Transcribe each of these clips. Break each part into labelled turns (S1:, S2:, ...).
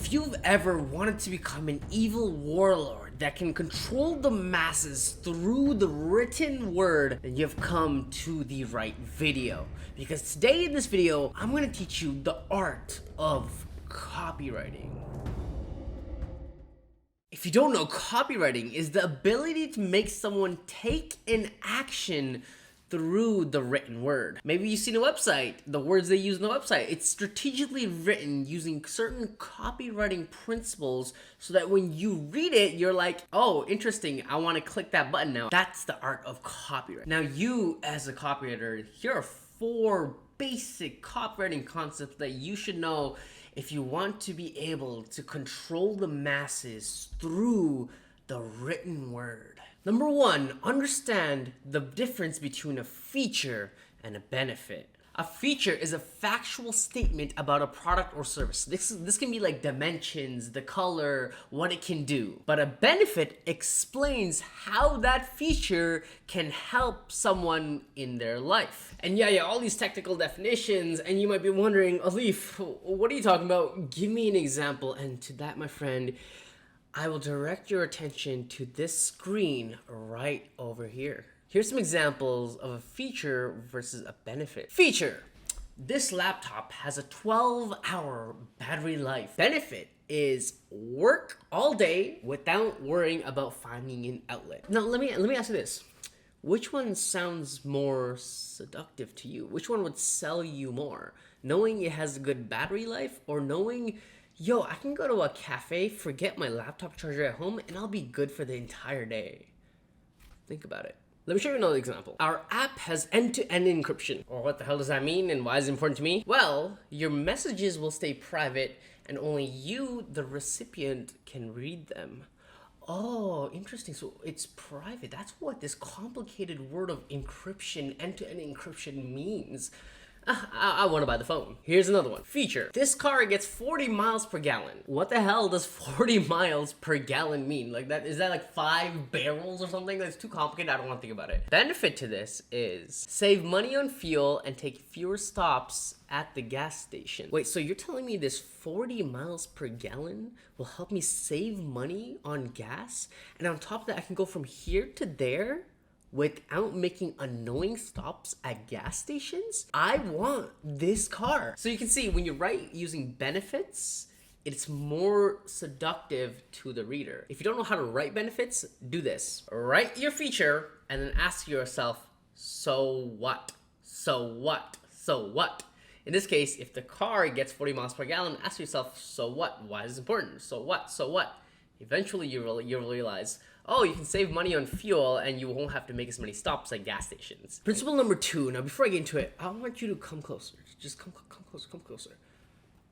S1: If you've ever wanted to become an evil warlord that can control the masses through the written word, then you've come to the right video. Because today in this video, I'm going to teach you the art of copywriting. If you don't know, copywriting is the ability to make someone take an action through the written word. Maybe you've seen a website, the words they use in the website. It's strategically written using certain copywriting principles so that when you read it, you're like, oh, interesting, I want to click that button now. That's the art of copyright. Now you, as a copywriter, here are 4 basic copywriting concepts that you should know if you want to be able to control the masses through the written word. Number 1, understand the difference between a feature and a benefit. A feature is a factual statement about a product or service. This can be like dimensions, the color, what it can do. But a benefit explains how that feature can help someone in their life. And yeah, all these technical definitions, and you might be wondering, Alif, what are you talking about? Give me an example. And to that, my friend, I will direct your attention to this screen right over here. Here's some examples of a feature versus a benefit. Feature: this laptop has a 12-hour battery life. Benefit is work all day without worrying about finding an outlet. Now let me ask you this. Which one sounds more seductive to you? Which one would sell you more? Knowing it has a good battery life, or knowing, yo, I can go to a cafe, forget my laptop charger at home, and I'll be good for the entire day? Think about it. Let me show you another example. Our app has end-to-end encryption. Or what the hell does that mean, and why is it important to me? Well, your messages will stay private and only you, the recipient, can read them. Oh, interesting. So it's private. That's what this complicated word of encryption, end-to-end encryption means. I want to buy the phone. Here's another one. Feature: this car gets 40 miles per gallon. What the hell does 40 miles per gallon mean? Like that, is that like 5 barrels or something? That's too complicated. I don't want to think about it. Benefit to this is save money on fuel and take fewer stops at the gas station. Wait, so you're telling me this 40 miles per gallon will help me save money on gas? And on top of that, I can go from here to there without making annoying stops at gas stations? I want this car. So you can see when you write using benefits, it's more seductive to the reader. If you don't know how to write benefits, do this. Write your feature and then ask yourself, so what? So what? So what? In this case, if the car gets 40 miles per gallon, ask yourself, so what? Why is it important? So what? So what? Eventually you'll realize, oh, you can save money on fuel and you won't have to make as many stops at gas stations. Principle number 2. Now, before I get into it, I want you to come closer. Just come closer.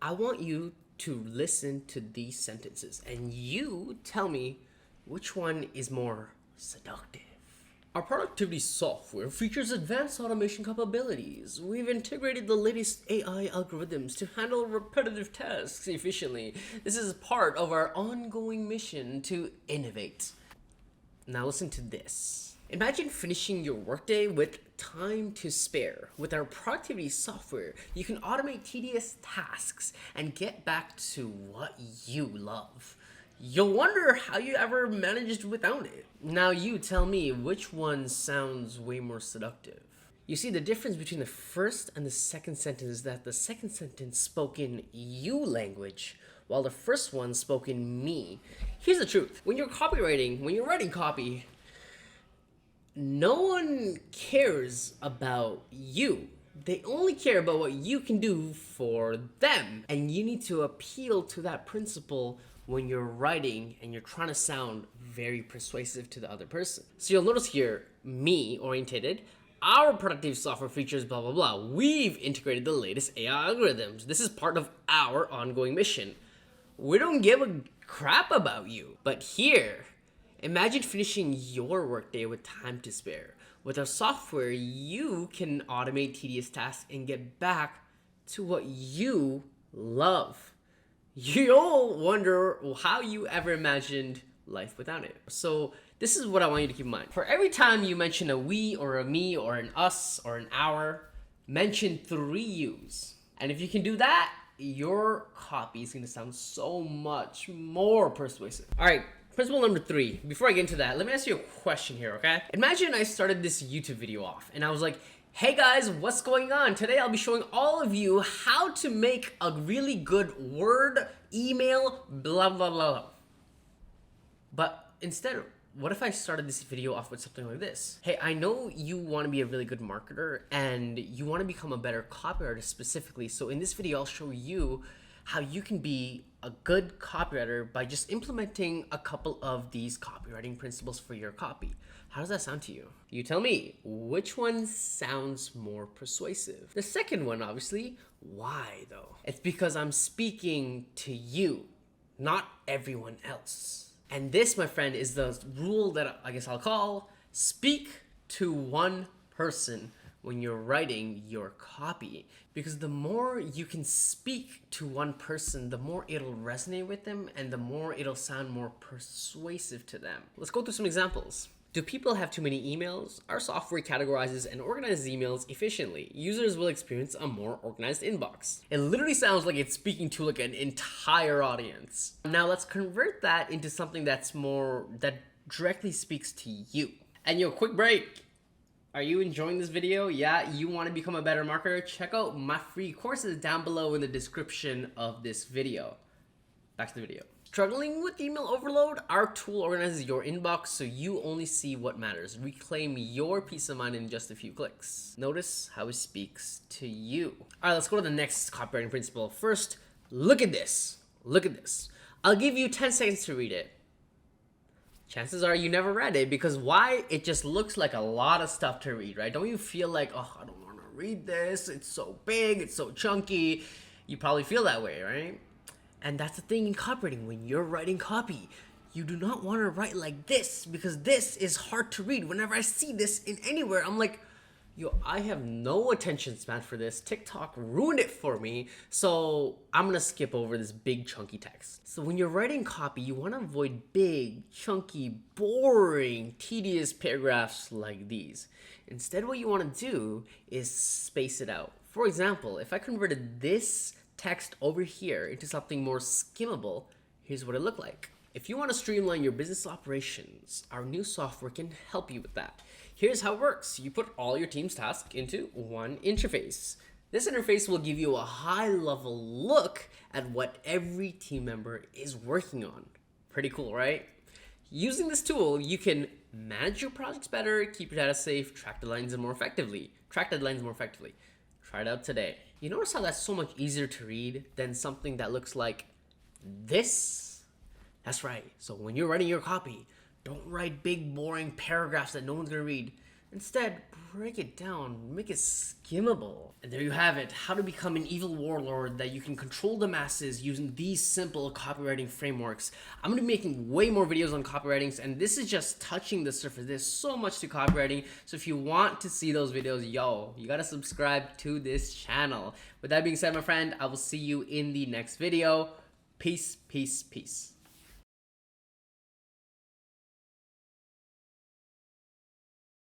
S1: I want you to listen to these sentences and you tell me which one is more seductive. Our productivity software features advanced automation capabilities. We've integrated the latest AI algorithms to handle repetitive tasks efficiently. This is part of our ongoing mission to innovate. Now listen to this. Imagine finishing your workday with time to spare. With our productivity software, you can automate tedious tasks and get back to what you love. You'll wonder how you ever managed without it. Now you tell me which one sounds way more seductive. You see, the difference between the first and the second sentence is that the second sentence spoke in you language, while the first one spoke in me. Here's the truth. When you're copywriting, when you're writing copy, no one cares about you. They only care about what you can do for them. And you need to appeal to that principle when you're writing and you're trying to sound very persuasive to the other person. So you'll notice here, me orientated, our productive software features blah, blah, blah. We've integrated the latest AI algorithms. This is part of our ongoing mission. We don't give a crap about you. But here, imagine finishing your workday with time to spare. With our software, you can automate tedious tasks and get back to what you love. You'll wonder how you ever imagined life without it. So this is what I want you to keep in mind. For every time you mention a we or a me or an us or an our, mention 3 yous. And if you can do that, your copy is gonna sound so much more persuasive. All right, principle number 3. Before I get into that, let me ask you a question here, okay? Imagine I started this YouTube video off and I was like, hey guys, what's going on? Today I'll be showing all of you how to make a really good Word, email, blah, blah, blah. But instead, what if I started this video off with something like this? Hey, I know you want to be a really good marketer and you want to become a better copywriter specifically. So in this video, I'll show you how you can be a good copywriter by just implementing a couple of these copywriting principles for your copy. How does that sound to you? You tell me, which one sounds more persuasive? The second one, obviously. Why though? It's because I'm speaking to you, not everyone else. And this, my friend, is the rule that I guess I'll call speak to one person when you're writing your copy. Because the more you can speak to one person, the more it'll resonate with them and the more it'll sound more persuasive to them. Let's go through some examples. Do people have too many emails? Our software categorizes and organizes emails efficiently. Users will experience a more organized inbox. It literally sounds like it's speaking to like an entire audience. Now let's convert that into something that directly speaks to you. And quick break. Are you enjoying this video? Yeah, you want to become a better marketer? Check out my free courses down below in the description of this video. Back to the video. Struggling with email overload? Our tool organizes your inbox so you only see what matters. Reclaim your peace of mind in just a few clicks. Notice how it speaks to you. All right, let's go to the next copywriting principle. First, look at this. Look at this. I'll give you 10 seconds to read it. Chances are you never read it because why? It just looks like a lot of stuff to read, right? Don't you feel like, oh, I don't want to read this. It's so big. It's so chunky. You probably feel that way, right? And that's the thing in copywriting. When you're writing copy, you do not want to write like this because this is hard to read. Whenever I see this in anywhere, I'm like, yo, I have no attention span for this. TikTok ruined it for me. So I'm going to skip over this big chunky text. So when you're writing copy, you want to avoid big, chunky, boring, tedious paragraphs like these. Instead, what you want to do is space it out. For example, if I converted this text over here into something more skimmable, here's what it looked like. If you want to streamline your business operations, our new software can help you with that. Here's how it works. You put all your team's tasks into one interface. This interface will give you a high-level look at what every team member is working on. Pretty cool, right? Using this tool, you can manage your projects better, keep your data safe, track deadlines more effectively. Try it out today. You notice how that's so much easier to read than something that looks like this? That's right. So when you're writing your copy, don't write big, boring paragraphs that no one's gonna read. Instead, break it down, make it skimmable. And there you have it, how to become an evil warlord that you can control the masses using these simple copywriting frameworks. I'm gonna be making way more videos on copywriting, and this is just touching the surface. There's so much to copywriting, so if you want to see those videos, you gotta subscribe to this channel. With that being said, my friend, I will see you in the next video. Peace, peace, peace.